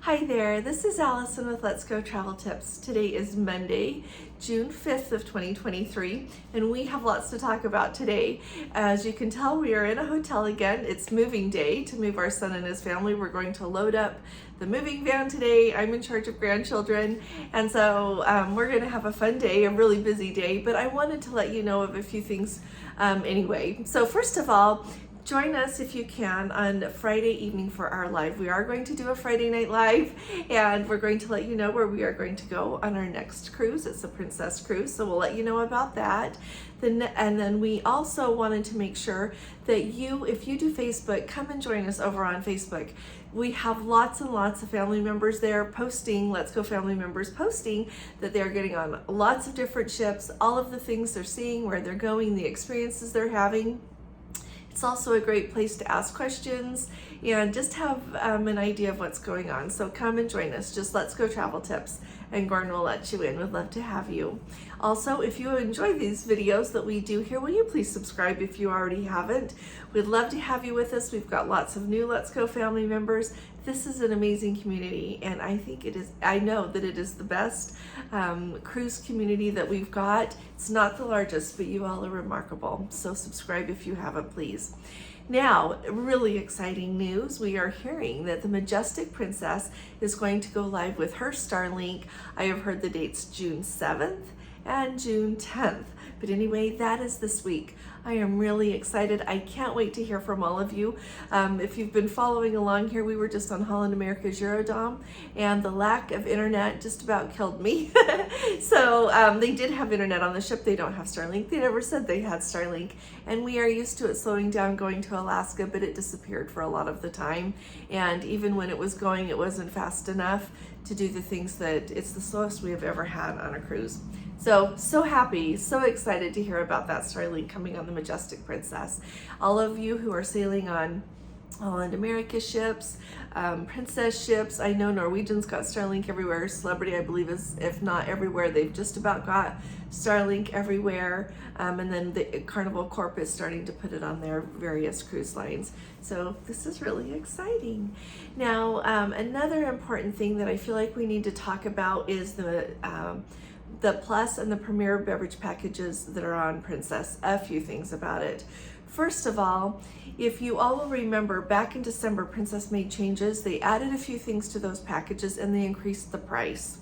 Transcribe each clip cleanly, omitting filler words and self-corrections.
Hi there, this is Allison with Let's Go Travel Tips. Today is Monday, June 5th of 2023, and we have lots to talk about today. As you can tell, we are in a hotel again. It's moving day to move our son and his family. We're going to load up the moving van today. I'm in charge of grandchildren, and so we're going to have a fun day, a really busy day, but I wanted to let you know of a few things anyway. So first of all, join us if you can on Friday evening for our live. We are going to do a Friday night live, and we're going to let you know where we are going to go on our next cruise. It's the Princess Cruise, so we'll let you know about that. And then we also wanted to make sure that if you do Facebook, come and join us over on Facebook. We have lots and lots of family members there posting, Let's Go family members posting that they're getting on lots of different ships, all of the things they're seeing, where they're going, the experiences they're having. It's also a great place to ask questions and just have an idea of what's going on. So come and join us. Just Let's Go Travel Tips, and Gordon will let you in. We'd love to have you. Also, if you enjoy these videos that we do here, will you please subscribe if you already haven't? We'd love to have you with us. We've got lots of new Let's Go family members. This is an amazing community, and I know that it is the best cruise community that we've got. It's not the largest, but you all are remarkable. So subscribe if you haven't, please. Now, really exciting news. We are hearing that the Majestic Princess is going to go live with her Starlink. I have heard the dates June 7th and June 10th. But anyway, that is this week. I am really excited. I can't wait to hear from all of you. If you've been following along here, we were just on Holland America's Eurodome, and the lack of internet just about killed me. So they did have internet on the ship. They don't have Starlink. They never said they had Starlink. And we are used to it slowing down going to Alaska, but it disappeared for a lot of the time. And even when it was going, it wasn't fast enough to do the things that it's the slowest we have ever had on a cruise. So happy, so excited to hear about that Starlink coming on the Majestic Princess. All of you who are sailing on Holland America ships, Princess ships, I know Norwegian's got Starlink everywhere. Celebrity, I believe, is, if not everywhere, they've just about got Starlink everywhere. And then the Carnival Corp is starting to put it on their various cruise lines. So this is really exciting. Now, another important thing that I feel like we need to talk about is the Plus and the Premier beverage packages that are on Princess. A few things about it. First of all, if you all will remember, back in December, Princess made changes. They added a few things to those packages and they increased the price.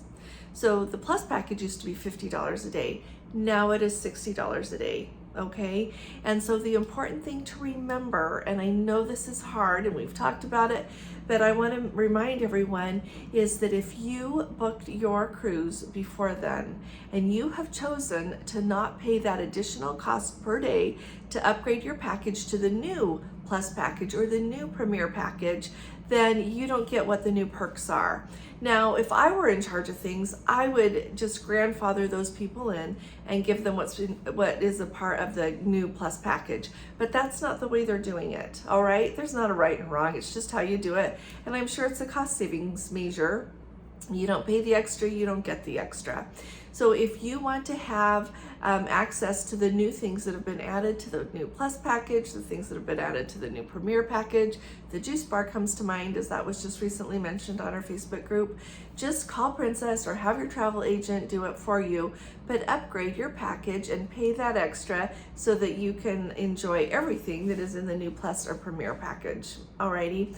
So the Plus package used to be $50 a day. Now it is $60 a day. Okay, and so the important thing to remember, and I know this is hard and we've talked about it, but I want to remind everyone, is that if you booked your cruise before then and you have chosen to not pay that additional cost per day to upgrade your package to the new Plus package or the new Premier package, then you don't get what the new perks are. Now, if I were in charge of things, I would just grandfather those people in and give them what is a part of the new Plus package. But that's not the way they're doing it, all right? There's not a right and wrong. It's just how you do it. And I'm sure it's a cost savings measure. You don't pay the extra, you don't get the extra. So if you want to have access to the new things that have been added to the new Plus package, the things that have been added to the new Premier package, the juice bar comes to mind as that was just recently mentioned on our Facebook group, just call Princess or have your travel agent do it for you, but upgrade your package and pay that extra so that you can enjoy everything that is in the new Plus or Premier package. Alrighty.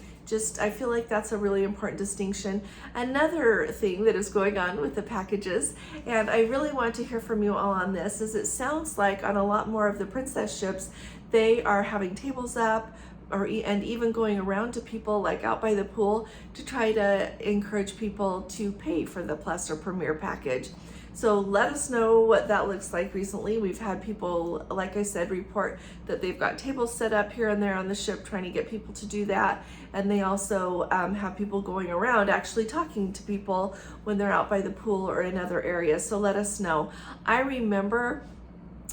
I feel like that's a really important distinction. Another thing that is going on with the packages, and I really want to hear from you all on this, is it sounds like on a lot more of the Princess ships, they are having tables up and even going around to people like out by the pool to try to encourage people to pay for the Plus or Premier package. So let us know what that looks like. Recently, we've had people, like I said, report that they've got tables set up here and there on the ship trying to get people to do that. And they also have people going around actually talking to people when they're out by the pool or in other areas. So let us know. I remember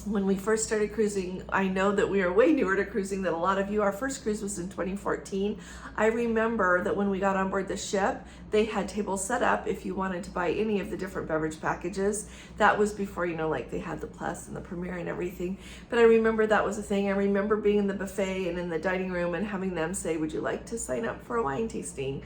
when we first started cruising, I know that we are way newer to cruising than a lot of you. Our first cruise was in 2014. I remember that when we got on board the ship, they had tables set up if you wanted to buy any of the different beverage packages. That was before, you know, like they had the Plus and the Premier and everything. But I remember that was a thing. I remember being in the buffet and in the dining room and having them say, would you like to sign up for a wine tasting?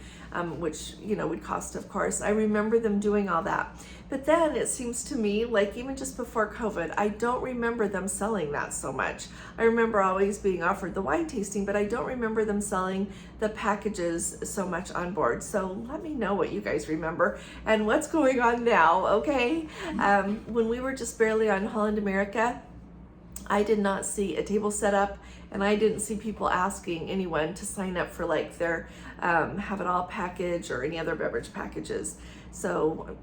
Which, you know, would cost, of course. I remember them doing all that. But then it seems to me, like even just before COVID, I don't remember them selling that so much. I remember always being offered the wine tasting, but I don't remember them selling the packages so much on board. So let me know what you guys remember and what's going on now, okay? When we were just barely on Holland America, I did not see a table set up, and I didn't see people asking anyone to sign up for like their have it all package or any other beverage packages. So,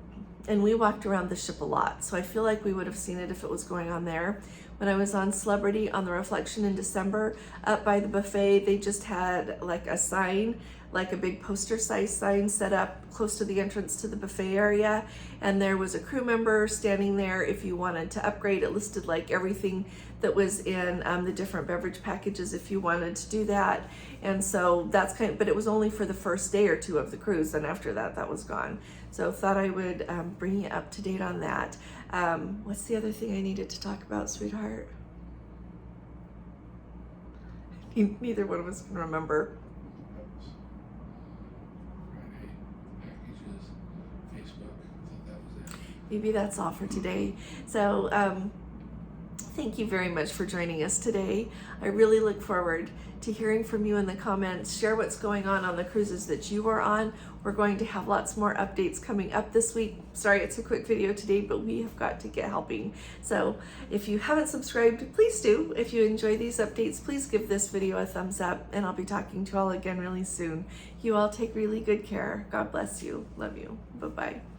and we walked around the ship a lot, so I feel like we would have seen it if it was going on there. When I was on Celebrity on the Reflection in December, up by the buffet, they just had like a sign, like a big poster size sign set up close to the entrance to the buffet area, and there was a crew member standing there. If you wanted to upgrade, it listed like everything that was in the different beverage packages if you wanted to do that. And so that's kind of, but it was only for the first day or two of the cruise, and after that, that was gone. So thought I would bring you up to date on that. What's the other thing I needed to talk about, sweetheart? Neither one of us can remember. Maybe that's all for today. So thank you very much for joining us today. I really look forward to hearing from you in the comments. Share what's going on the cruises that you are on. We're going to have lots more updates coming up this week. Sorry, it's a quick video today, but we have got to get helping. So if you haven't subscribed, please do. If you enjoy these updates, please give this video a thumbs up, and I'll be talking to you all again really soon. You all take really good care. God bless you. Love you. Bye-bye.